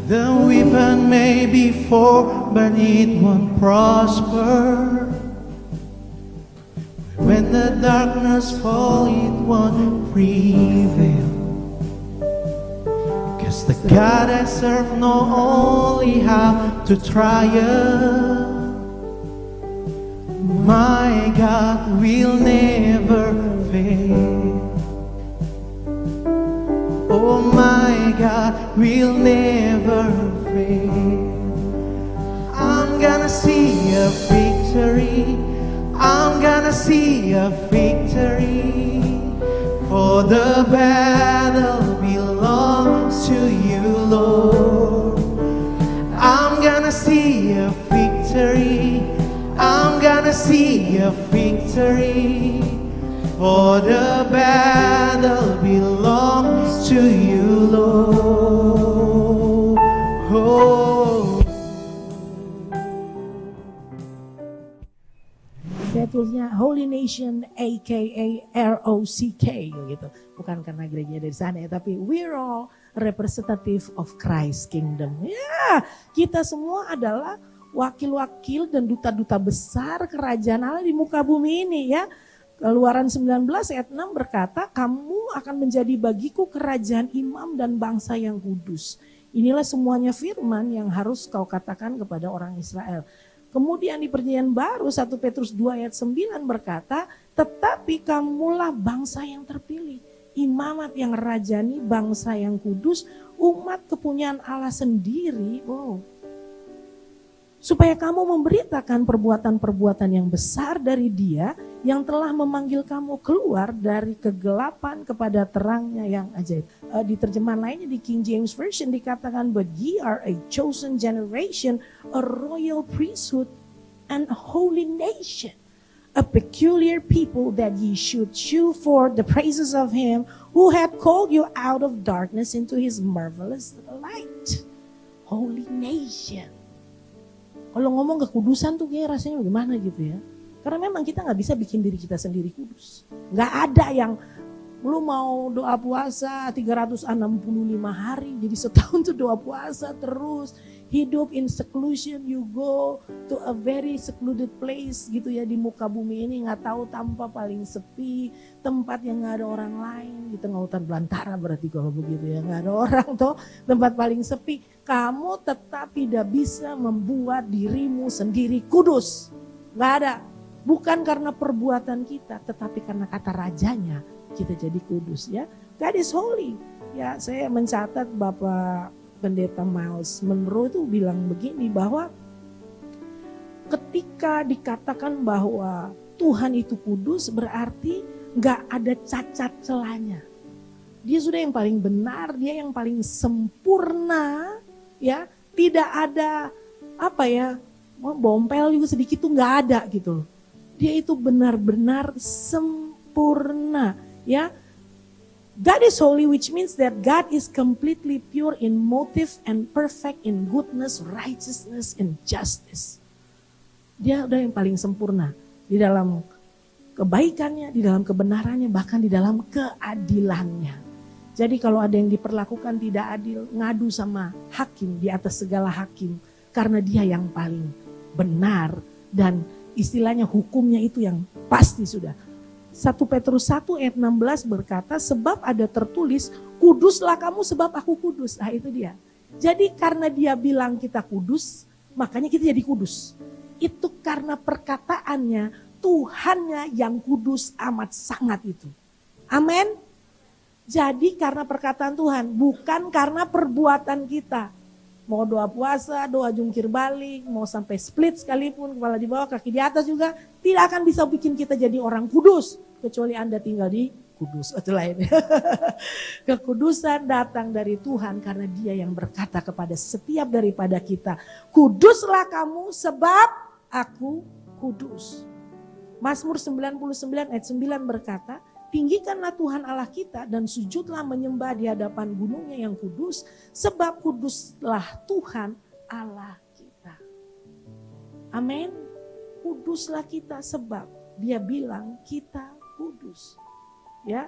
The weapon may be formed, but it won't prosper. When the darkness falls, it won't prevail. Cause the God I serve know only how to triumph. My God will never fail. Oh, my God will never fail. I'm gonna see a victory. I'm gonna see a victory. For the battle belongs to you, Lord. I'm gonna see a victory. I'm gonna see a victory. For the battle belongs to you, Lord. Oh. Saya tulisnya Holy Nation aka ROCK gitu. Bukan karena gereja dari sana ya, tapi we're all representative of Christ Kingdom. Ya, kita semua adalah wakil-wakil dan duta-duta besar kerajaan Allah di muka bumi ini ya. Keluaran 19 ayat 6 berkata, kamu akan menjadi bagiku kerajaan imam dan bangsa yang kudus. Inilah semuanya firman yang harus kau katakan kepada orang Israel. Kemudian di perjanjian baru 1 Petrus 2 ayat 9 berkata, tetapi kamulah bangsa yang terpilih, imamat yang rajani, bangsa yang kudus, umat kepunyaan Allah sendiri. Supaya kamu memberitakan perbuatan-perbuatan yang besar dari Dia yang telah memanggil kamu keluar dari kegelapan kepada terangnya yang ajaib. Di terjemahan lainnya di King James Version dikatakan, but ye are a chosen generation, a royal priesthood, and a holy nation, a peculiar people, that ye should shew forth the praises of Him who hath called you out of darkness into His marvelous light. Holy nation. Kalau ngomong kekudusan tuh kayak rasanya gimana gitu ya. Karena memang kita gak bisa bikin diri kita sendiri kudus. Gak ada yang lu mau doa puasa 365 hari. Jadi setahun tuh doa puasa terus. Hidup in seclusion, you go to a very secluded place gitu ya di muka bumi ini. Gak tahu tanpa paling sepi. Tempat yang gak ada orang lain. Di tengah hutan belantara berarti kalau begitu ya. Gak ada orang tuh, tempat paling sepi. Kamu tetap tidak bisa membuat dirimu sendiri kudus. Gak ada. Bukan karena perbuatan kita, tetapi karena kata rajanya kita jadi kudus ya. God is holy. Ya, saya mencatat Bapak Pendeta Miles Monroe itu bilang begini, bahwa ketika dikatakan bahwa Tuhan itu kudus berarti gak ada cacat celanya. Dia sudah yang paling benar, dia yang paling sempurna. Ya, tidak ada bompel juga sedikit tuh nggak ada gitu. Dia itu benar-benar sempurna, ya. God is holy, which means that God is completely pure in motive and perfect in goodness, righteousness, and justice. Dia udah yang paling sempurna di dalam kebaikannya, di dalam kebenarannya, bahkan di dalam keadilannya. Jadi kalau ada yang diperlakukan tidak adil, ngadu sama hakim di atas segala hakim. Karena dia yang paling benar dan istilahnya hukumnya itu yang pasti sudah. 1 Petrus 1 ayat 16 berkata, sebab ada tertulis, kuduslah kamu sebab aku kudus. Nah itu dia. Jadi karena dia bilang kita kudus, makanya kita jadi kudus. Itu karena perkataannya, Tuhannya yang kudus amat sangat itu. Amin. Jadi karena perkataan Tuhan, bukan karena perbuatan kita. Mau doa puasa, doa jungkir balik, mau sampai split sekalipun, kepala di bawah, kaki di atas juga, tidak akan bisa bikin kita jadi orang kudus. Kecuali Anda tinggal di kudus. Itu lain. Kekudusan datang dari Tuhan karena Dia yang berkata kepada setiap daripada kita, kuduslah kamu sebab aku kudus. Mazmur 99 ayat 9 berkata, tinggikanlah Tuhan Allah kita dan sujudlah menyembah di hadapan gunungnya yang kudus, sebab kuduslah Tuhan Allah kita. Amin. Kuduslah kita sebab Dia bilang kita kudus. Ya,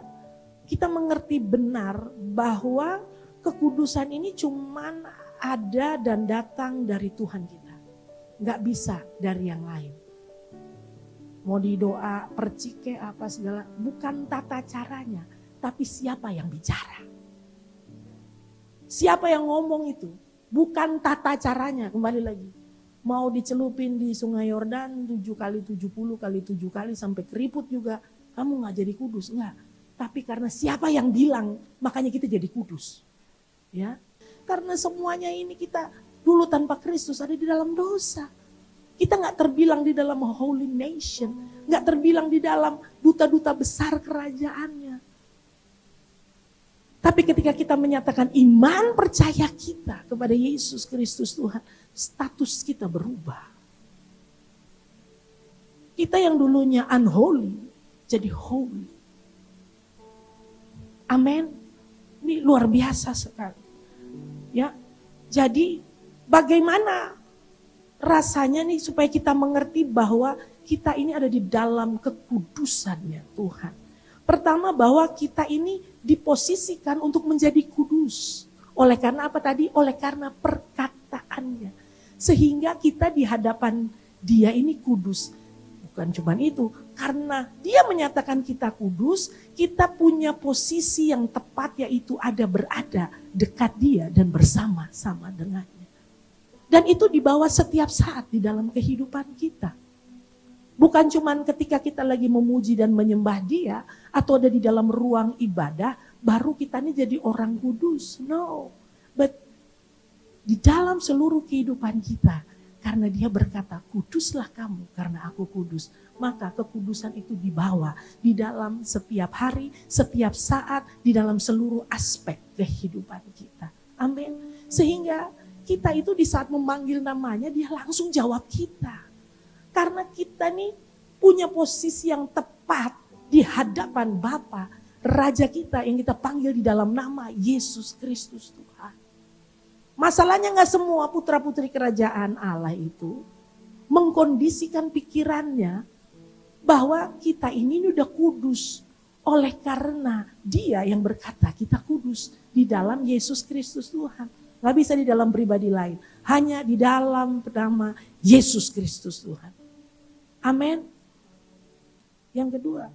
kita mengerti benar bahwa kekudusan ini cuman ada dan datang dari Tuhan kita. Nggak bisa dari yang lain. Mau di doa, percik apa segala, bukan tata caranya, tapi siapa yang bicara. Siapa yang ngomong itu, bukan tata caranya, kembali lagi. Mau dicelupin di sungai Yordan 7 kali 70 kali 7 kali sampai keriput juga, kamu gak jadi kudus, enggak. Tapi karena siapa yang bilang, makanya kita jadi kudus. Ya, karena semuanya ini kita dulu tanpa Kristus ada di dalam dosa. Kita gak terbilang di dalam holy nation. Gak terbilang di dalam duta-duta besar kerajaannya. Tapi ketika kita menyatakan iman percaya kita kepada Yesus Kristus Tuhan, status kita berubah. Kita yang dulunya unholy, jadi holy. Amin. Ini luar biasa sekali. Ya, jadi bagaimana rasanya nih supaya kita mengerti bahwa kita ini ada di dalam kekudusannya Tuhan. Pertama bahwa kita ini diposisikan untuk menjadi kudus. Oleh karena apa tadi? Oleh karena perkataannya. Sehingga kita di hadapan Dia ini kudus. Bukan cuma itu, karena Dia menyatakan kita kudus, kita punya posisi yang tepat yaitu berada dekat Dia dan bersama-sama dengannya. Dan itu dibawa setiap saat di dalam kehidupan kita. Bukan cuma ketika kita lagi memuji dan menyembah Dia atau ada di dalam ruang ibadah baru kita ini jadi orang kudus. No, but di dalam seluruh kehidupan kita karena Dia berkata kuduslah kamu karena aku kudus. Maka kekudusan itu dibawa di dalam setiap hari, setiap saat, di dalam seluruh aspek kehidupan kita. Amin. Sehingga kita itu di saat memanggil namanya Dia langsung jawab kita. Karena kita nih punya posisi yang tepat di hadapan Bapa, Raja kita yang kita panggil di dalam nama Yesus Kristus Tuhan. Masalahnya gak semua putra-putri kerajaan Allah itu mengkondisikan pikirannya bahwa kita ini udah kudus. Oleh karena Dia yang berkata kita kudus di dalam Yesus Kristus Tuhan. Gak bisa di dalam pribadi lain. Hanya di dalam nama Yesus Kristus Tuhan. Amin. Yang kedua,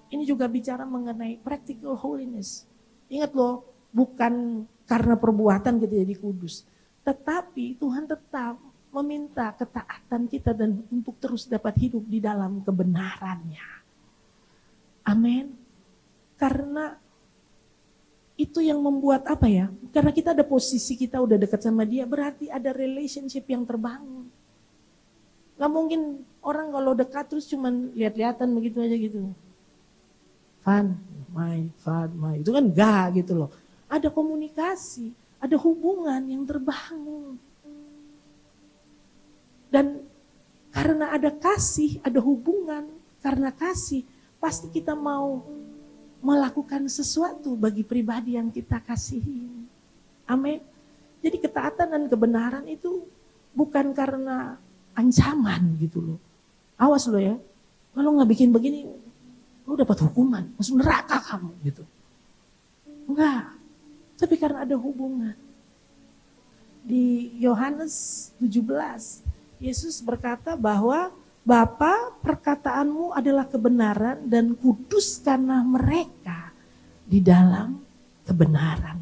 ini juga bicara mengenai practical holiness. Ingat loh, bukan karena perbuatan kita jadi kudus. Tetapi Tuhan tetap meminta ketaatan kita dan untuk terus dapat hidup di dalam kebenarannya. Amin. Karena itu yang membuat apa ya? Karena kita ada posisi kita udah dekat sama Dia, berarti ada relationship yang terbangun. Gak mungkin orang kalau dekat terus cuman lihat-lihatan begitu aja gitu. Fun, my. Itu kan gak gitu loh. Ada komunikasi, ada hubungan yang terbangun. Dan karena ada kasih, ada hubungan, karena kasih, pasti kita mau melakukan sesuatu bagi pribadi yang kita kasihi. Amin. Jadi ketaatan dan kebenaran itu bukan karena ancaman gitu loh. Awas lo ya, kalau gak bikin begini, lo dapat hukuman, masuk neraka kamu gitu. Enggak, tapi karena ada hubungan. Di Yohanes 17, Yesus berkata bahwa Bapa, perkataanmu adalah kebenaran dan kuduskanlah mereka di dalam kebenaran.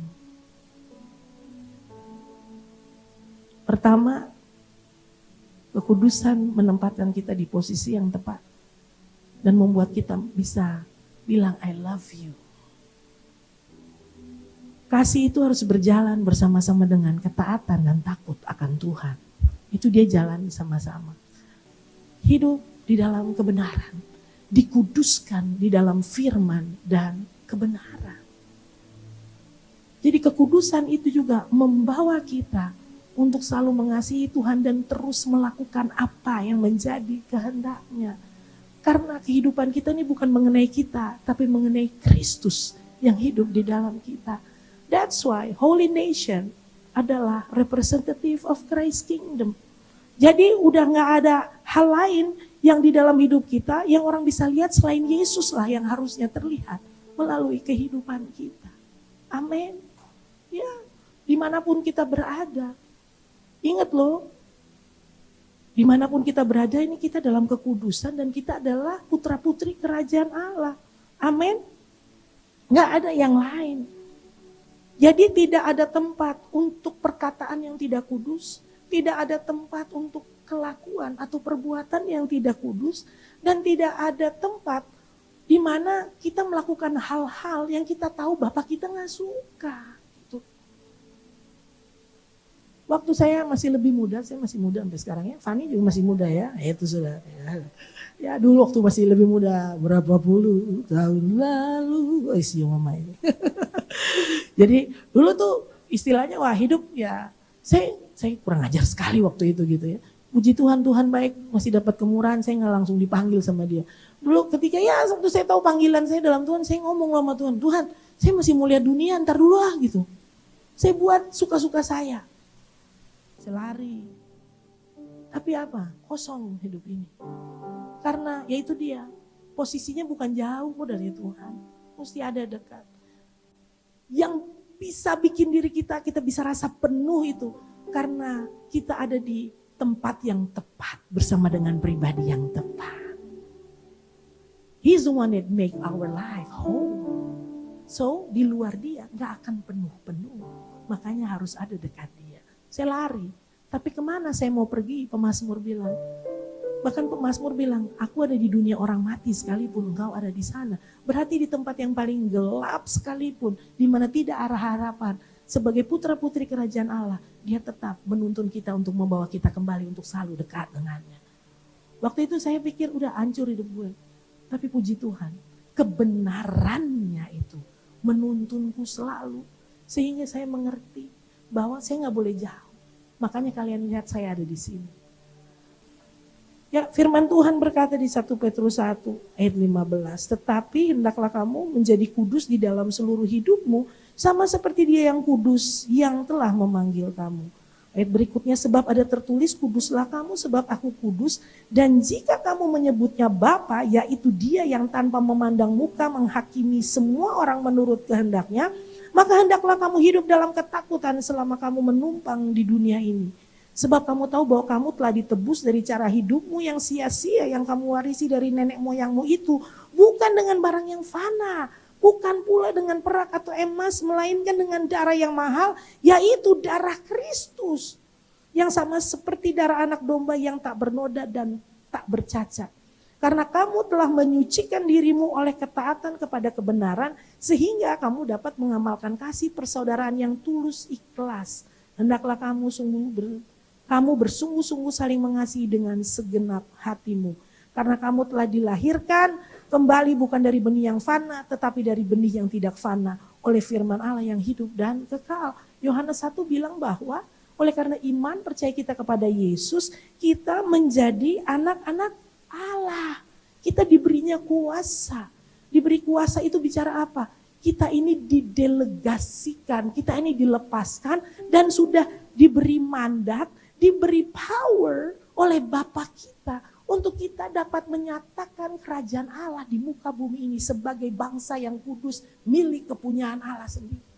Pertama, kekudusan menempatkan kita di posisi yang tepat dan membuat kita bisa bilang I love you. Kasih itu harus berjalan bersama-sama dengan ketaatan dan takut akan Tuhan. Itu dia jalan sama-sama. Hidup di dalam kebenaran, dikuduskan di dalam firman dan kebenaran. Jadi kekudusan itu juga membawa kita untuk selalu mengasihi Tuhan dan terus melakukan apa yang menjadi kehendak-Nya. Karena kehidupan kita ini bukan mengenai kita, tapi mengenai Kristus yang hidup di dalam kita. That's why Holy Nation adalah representative of Christ's kingdom. Jadi udah gak ada hal lain yang di dalam hidup kita yang orang bisa lihat selain Yesus lah yang harusnya terlihat melalui kehidupan kita. Amin. Ya. dimanapun kita berada. Ingat loh, dimanapun kita berada ini kita dalam kekudusan dan kita adalah putra putri kerajaan Allah. Amin. Nggak ada yang lain. Jadi tidak ada tempat untuk perkataan yang tidak kudus, tidak ada tempat untuk kelakuan atau perbuatan yang tidak kudus, dan tidak ada tempat di mana kita melakukan hal-hal yang kita tahu Bapak kita nggak suka. Gitu. Waktu saya masih lebih muda, saya masih muda sampai sekarang ya. Fanny juga masih muda ya, itu sudah. Ya dulu waktu masih lebih muda, berapa puluh tahun lalu, siung mama ini. Jadi dulu tuh istilahnya wah hidup ya, saya kurang ajar sekali waktu itu gitu ya. Puji Tuhan, Tuhan baik, masih dapat kemurahan, saya nggak langsung dipanggil sama dia. Dulu ketika ya waktu saya tahu panggilan saya dalam Tuhan, saya ngomong sama Tuhan, Tuhan saya masih mau lihat dunia, ntar dulu lah gitu. Saya buat suka-suka saya. Saya lari. Tapi apa? Kosong hidup ini. Karena ya itu dia, posisinya bukan jauh dari Tuhan, mesti ada dekat. Yang bisa bikin diri kita bisa rasa penuh itu karena kita ada di tempat yang tepat bersama dengan pribadi yang tepat. He's the one that make our life whole. So di luar dia gak akan penuh-penuh, makanya harus ada dekat dia. Saya lari, tapi kemana saya mau pergi? Pemazmur bilang. Bahkan pemazmur bilang, aku ada di dunia orang mati sekalipun engkau ada di sana. Berarti di tempat yang paling gelap sekalipun, di mana tidak arah harapan. Sebagai putra-putri kerajaan Allah, dia tetap menuntun kita untuk membawa kita kembali untuk selalu dekat dengannya. Waktu itu saya pikir udah hancur hidup gue. Tapi puji Tuhan, kebenarannya itu menuntunku selalu. Sehingga saya mengerti bahwa saya gak boleh jauh. Makanya kalian lihat saya ada di sini. Ya, firman Tuhan berkata di 1 Petrus 1 ayat 15, tetapi hendaklah kamu menjadi kudus di dalam seluruh hidupmu, sama seperti dia yang kudus yang telah memanggil kamu. Ayat berikutnya, sebab ada tertulis, kuduslah kamu sebab aku kudus, dan jika kamu menyebutnya Bapa, yaitu dia yang tanpa memandang muka menghakimi semua orang menurut kehendaknya, maka hendaklah kamu hidup dalam ketakutan selama kamu menumpang di dunia ini. Sebab kamu tahu bahwa kamu telah ditebus dari cara hidupmu yang sia-sia yang kamu warisi dari nenek moyangmu itu. Bukan dengan barang yang fana, bukan pula dengan perak atau emas, melainkan dengan darah yang mahal, yaitu darah Kristus. Yang sama seperti darah anak domba yang tak bernoda dan tak bercacat. Karena kamu telah menyucikan dirimu oleh ketaatan kepada kebenaran, sehingga kamu dapat mengamalkan kasih persaudaraan yang tulus ikhlas. Hendaklah kamu bersungguh-sungguh saling mengasihi dengan segenap hatimu. Karena kamu telah dilahirkan kembali bukan dari benih yang fana, tetapi dari benih yang tidak fana, oleh firman Allah yang hidup dan kekal. Yohanes 1 bilang bahwa oleh karena iman percaya kita kepada Yesus, kita menjadi anak-anak Allah. Kita diberinya kuasa. Diberi kuasa itu bicara apa? Kita ini didelegasikan, kita ini dilepaskan dan sudah diberi mandat, diberi power oleh Bapa kita untuk kita dapat menyatakan kerajaan Allah di muka bumi ini sebagai bangsa yang kudus milik kepunyaan Allah sendiri.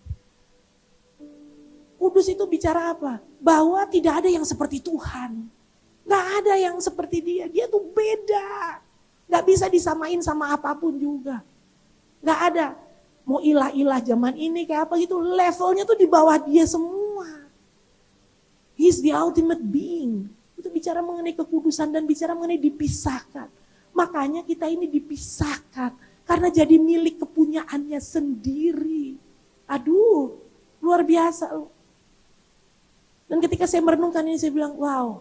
Kudus itu bicara apa? Bahwa tidak ada yang seperti Tuhan. Gak ada yang seperti dia. Dia tuh beda. Gak bisa disamain sama apapun juga. Gak ada. Mau ilah-ilah zaman ini kayak apa gitu. Levelnya tuh di bawah dia semua. He's the ultimate being. Itu bicara mengenai kekudusan dan bicara mengenai dipisahkan. Makanya kita ini dipisahkan. Karena jadi milik kepunyaannya sendiri. Aduh, luar biasa loh. Dan ketika saya merenungkan ini saya bilang, wow.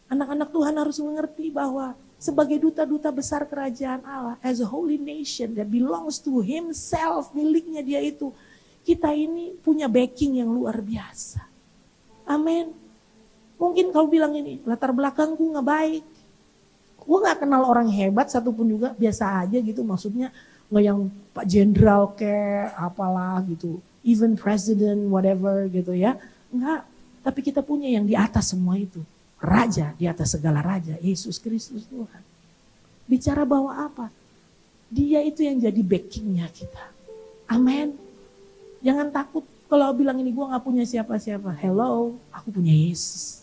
Anak-anak Tuhan harus mengerti bahwa sebagai duta-duta besar kerajaan Allah, as a holy nation that belongs to himself, miliknya dia itu, kita ini punya backing yang luar biasa. Amin. Mungkin kau bilang ini, latar belakangku gak baik. Gue gak kenal orang hebat satupun juga, biasa aja gitu. Maksudnya gak yang Pak Jenderal kayak apalah gitu. Even president, whatever gitu ya. Enggak, tapi kita punya yang di atas semua itu. Raja di atas segala raja, Yesus Kristus Tuhan. Bicara bahwa apa? Dia itu yang jadi backingnya kita. Amin. Jangan takut Kalau bilang ini gue gak punya siapa-siapa. Hello, aku punya Yesus.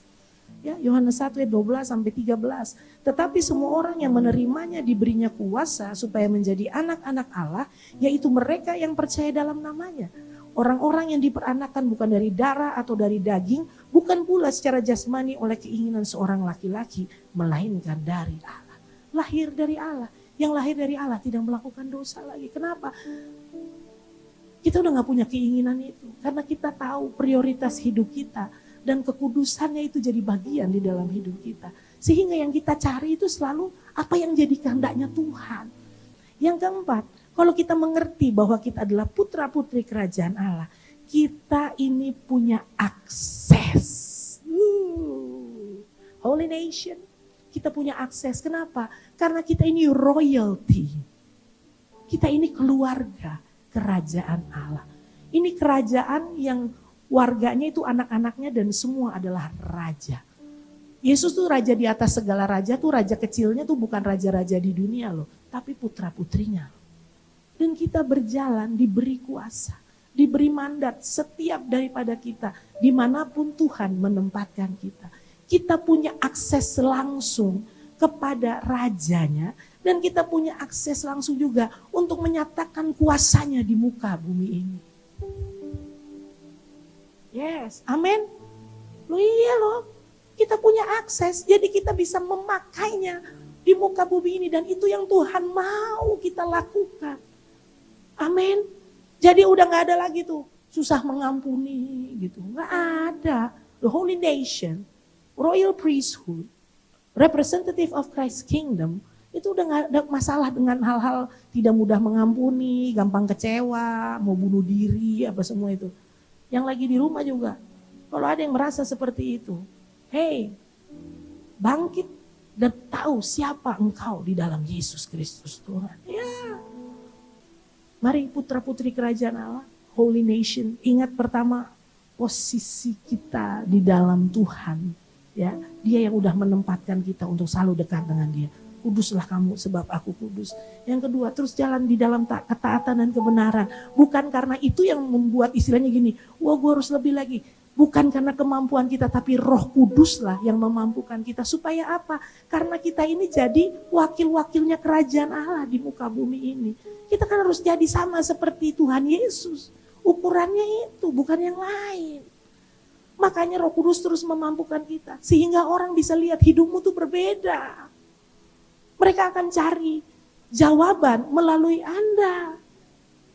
Ya, Yohanes 1 ayat 12 sampai 13. Tetapi semua orang yang menerimanya diberinya kuasa supaya menjadi anak-anak Allah, yaitu mereka yang percaya dalam namanya. Orang-orang yang diperanakan bukan dari darah atau dari daging, bukan pula secara jasmani oleh keinginan seorang laki-laki, melainkan dari Allah. Lahir dari Allah. Yang lahir dari Allah tidak melakukan dosa lagi. Kenapa? Kita udah gak punya keinginan itu. Karena kita tahu prioritas hidup kita. Dan kekudusannya itu jadi bagian di dalam hidup kita. Sehingga yang kita cari itu selalu apa yang jadi kehendaknya Tuhan. Yang keempat, kalau kita mengerti bahwa kita adalah putra-putri kerajaan Allah, kita ini punya akses. Holy nation, kita punya akses. Kenapa? Karena kita ini royalty. Kita ini keluarga kerajaan Allah. Ini kerajaan yang warganya itu anak-anaknya dan semua adalah raja. Yesus tuh raja di atas segala raja, tuh raja kecilnya tuh bukan raja-raja di dunia loh, tapi putra-putrinya. Dan kita berjalan diberi kuasa, diberi mandat setiap daripada kita, dimanapun Tuhan menempatkan kita. Kita punya akses langsung kepada rajanya, dan kita punya akses langsung juga untuk menyatakan kuasanya di muka bumi ini. Yes, amin. Loh iya loh, kita punya akses, jadi kita bisa memakainya di muka bumi ini. Dan itu yang Tuhan mau kita lakukan. Amin. Jadi udah gak ada lagi tuh susah mengampuni gitu. Gak ada. The holy nation, royal priesthood, representative of Christ's kingdom, itu udah gak ada masalah dengan hal-hal tidak mudah mengampuni, gampang kecewa, mau bunuh diri, apa semua itu. Yang lagi di rumah juga, kalau ada yang merasa seperti itu, hey, bangkit dan tahu siapa engkau di dalam Yesus Kristus Tuhan. Ya, mari putra-putri kerajaan Allah, holy nation, ingat pertama posisi kita di dalam Tuhan. Ya, Dia yang udah menempatkan kita untuk selalu dekat dengan Dia. Kuduslah kamu sebab aku kudus. Yang kedua, terus jalan di dalam ketaatan dan kebenaran. Bukan karena itu yang membuat istilahnya gini, wah gue harus lebih lagi. Bukan karena kemampuan kita, tapi Roh Kudus lah yang memampukan kita. Supaya apa? Karena kita ini jadi wakil-wakilnya kerajaan Allah di muka bumi ini. Kita kan harus jadi sama seperti Tuhan Yesus. Ukurannya itu, bukan yang lain. Makanya Roh Kudus terus memampukan kita. Sehingga orang bisa lihat hidupmu tuh berbeda. Mereka akan cari jawaban melalui Anda.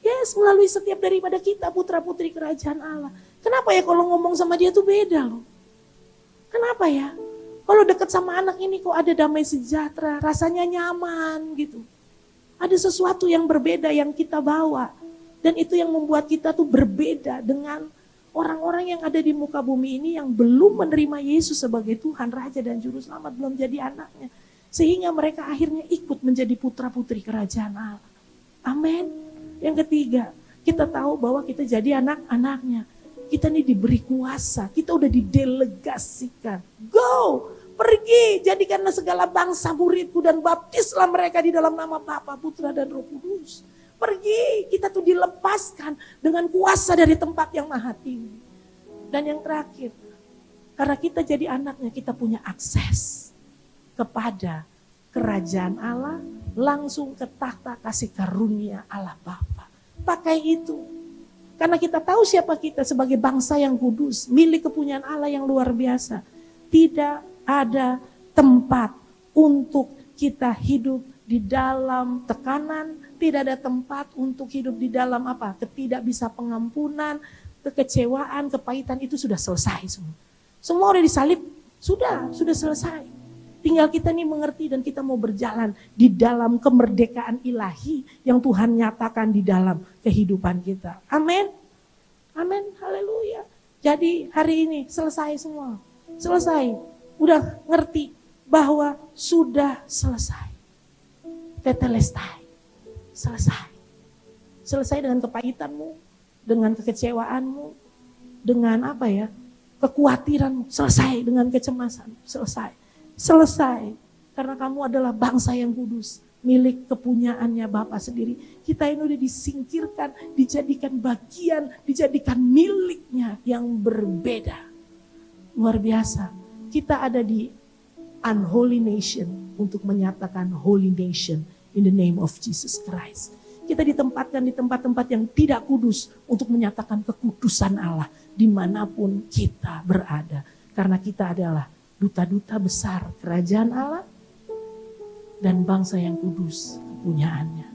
Yes, melalui setiap daripada kita putra-putri kerajaan Allah. Kenapa ya kalau ngomong sama dia tuh beda loh? Kenapa ya? Kalau dekat sama anak ini kok ada damai sejahtera, rasanya nyaman gitu. Ada sesuatu yang berbeda yang kita bawa. Dan itu yang membuat kita tuh berbeda dengan orang-orang yang ada di muka bumi ini yang belum menerima Yesus sebagai Tuhan, Raja dan Juru Selamat, belum jadi anaknya. Sehingga mereka akhirnya ikut menjadi putra-putri kerajaan Allah. Amin. Yang ketiga, kita tahu bahwa kita jadi anak-anaknya. Kita ini diberi kuasa, kita udah didelegasikan. Go, pergi, jadikanlah segala bangsa muridku dan baptislah mereka di dalam nama Bapa, Putra dan Roh Kudus. Pergi, kita tuh dilepaskan dengan kuasa dari tempat yang maha tinggi. Dan yang terakhir, karena kita jadi anaknya, kita punya akses kepada kerajaan Allah, langsung ke tahta kasih karunia Allah Bapa. Pakai itu. Karena kita tahu siapa kita sebagai bangsa yang kudus, milik kepunyaan Allah yang luar biasa. Tidak ada tempat untuk kita hidup di dalam tekanan, tidak ada tempat untuk hidup di dalam apa? Ketidak bisa pengampunan, kekecewaan, kepahitan, itu sudah selesai semua. Semua udah disalib, sudah selesai. Tinggal kita nih mengerti dan kita mau berjalan di dalam kemerdekaan ilahi yang Tuhan nyatakan di dalam kehidupan kita. Amin. Amin. Haleluya. Jadi hari ini selesai semua. Selesai. Udah ngerti bahwa sudah selesai. Tetelestai. Selesai. Selesai dengan kepahitanmu, dengan kekecewaanmu, dengan apa ya? Kekhawatiranmu. Selesai dengan kecemasan. Selesai. Selesai, karena kamu adalah bangsa yang kudus, milik kepunyaannya Bapa sendiri. Kita ini udah disingkirkan, dijadikan bagian, dijadikan miliknya yang berbeda. Luar biasa. Kita ada di unholy nation untuk menyatakan holy nation in the name of Jesus Christ. Kita ditempatkan di tempat-tempat yang tidak kudus untuk menyatakan kekudusan Allah dimanapun kita berada. Karena kita adalah duta-duta besar kerajaan Allah dan bangsa yang kudus kepunyaannya.